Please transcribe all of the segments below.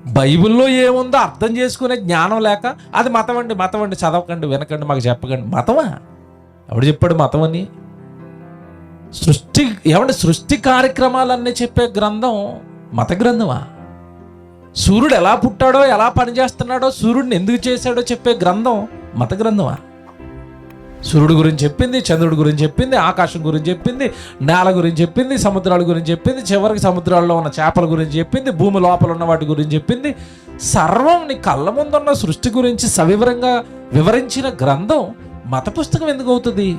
బైబిల్లో ఏముందో అర్థం చేసుకునే జ్ఞానం లేక అది మతం అండి, మతం అండి, చదవకండి, వినకండి, మాకు చెప్పకండి. మతమా? ఎవడు చెప్పాడు మతం అని? సృష్టి కార్యక్రమాలన్నీ చెప్పే గ్రంథం మత గ్రంథమా? సూర్యుడు ఎలా పుట్టాడో, ఎలా పనిచేస్తున్నాడో, సూర్యుడిని ఎందుకు చేశాడో చెప్పే గ్రంథం మత గ్రంథమా? సూర్యుడు గురించి చెప్పింది, చంద్రుడి గురించి చెప్పింది, ఆకాశం గురించి చెప్పింది, నేల గురించి చెప్పింది, సముద్రాల గురించి చెప్పింది, చివరికి సముద్రాల్లో ఉన్న చేపల గురించి చెప్పింది, భూమి లోపల ఉన్న వాటి గురించి చెప్పింది. సర్వం నీ కళ్ళ ముందున్న సృష్టి గురించి సవివరంగా వివరించిన గ్రంథం మత పుస్తకం ఎందుకు అవుతుంది?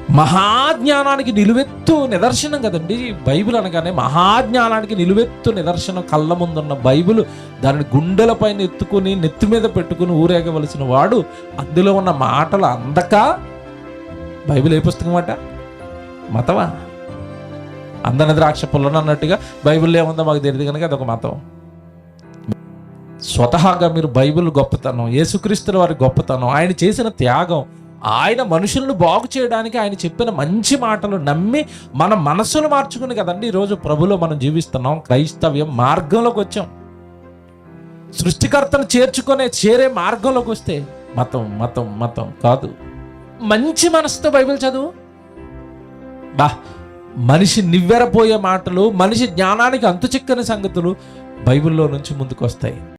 మహాజ్ఞానానికి నిలువెత్తు నిదర్శనం కదండి బైబిల్ అనగానే. మహాజ్ఞానానికి నిలువెత్తు నిదర్శనం కళ్ళ ముందున్న బైబిల్. దానిని గుండెల పైన ఎత్తుకుని నెత్తి మీద పెట్టుకుని ఊరేగవలసిన వాడు అందులో ఉన్న మాటలు అందక బైబిల్ ఏ పుస్తకం అట? మతమా? అందని ద్రాక్ష పుల్లను అన్నట్టుగా బైబిల్లో ఏముందో మాకు తెలియదు కనుక అదొక మతం. స్వతహాగా మీరు బైబిల్ గొప్పతనం, యేసుక్రీస్తుల వారి గొప్పతనం, ఆయన చేసిన త్యాగం, ఆయన మనుషులను బాగు చేయడానికి ఆయన చెప్పిన మంచి మాటలు నమ్మి మన మనస్సును మార్చుకుని కదండి ఈరోజు ప్రభులో మనం జీవిస్తున్నాం. క్రైస్తవ్యం మార్గంలోకి వచ్చాం. సృష్టికర్తను చేరే మార్గంలోకి వస్తే మతం మతం మతం కాదు. మంచి మనసుతో బైబిల్ చదువు. మనిషి నివ్వెరపోయే మాటలు, మనిషి జ్ఞానానికి అంతుచిక్కని సంగతులు బైబిల్లో నుంచి ముందుకు వస్తాయి.